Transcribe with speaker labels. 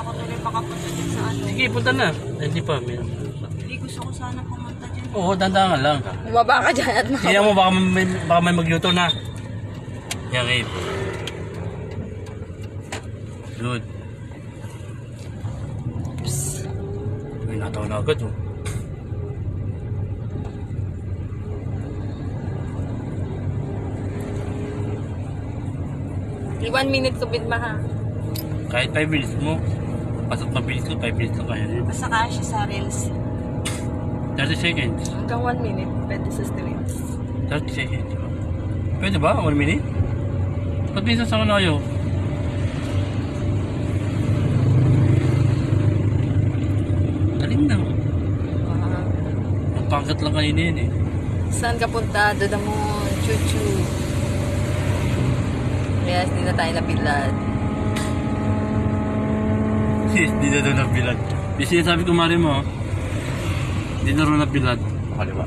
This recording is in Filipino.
Speaker 1: ako tuloy makapunta dyan sa ano.
Speaker 2: Sige, punta na. Hindi pa.
Speaker 1: Hindi gusto ko sana pumunta dyan.
Speaker 2: Oo, dandangan lang.
Speaker 3: Bumaba ka dyan at
Speaker 2: Tingnan mo, baka may mag-U-turn na. Yan, Abe. Good. May natawa na agad, oh.
Speaker 3: Di 1 minute subid ma ha.
Speaker 2: Kahit 5 minutes mo. Pasok mabilis ko, 5 minutes lang kaya rin.
Speaker 1: Basta kasya sa reels.
Speaker 2: 30 seconds.
Speaker 3: Hanggang 1 minute, pwede sa street.
Speaker 2: 30 seconds, di ba? Pwede ba? 1 minute? Ba't minsan sa ano kayo? Galing na. Ang pangkat lang kanina yun eh.
Speaker 3: Saan ka punta? Doon mo, chuchu. Yes, di na tayo napilad.
Speaker 2: Hindi na doon nabilad. Yung sinasabi ko mari mo, hindi na rin nabilad. Kaliwa.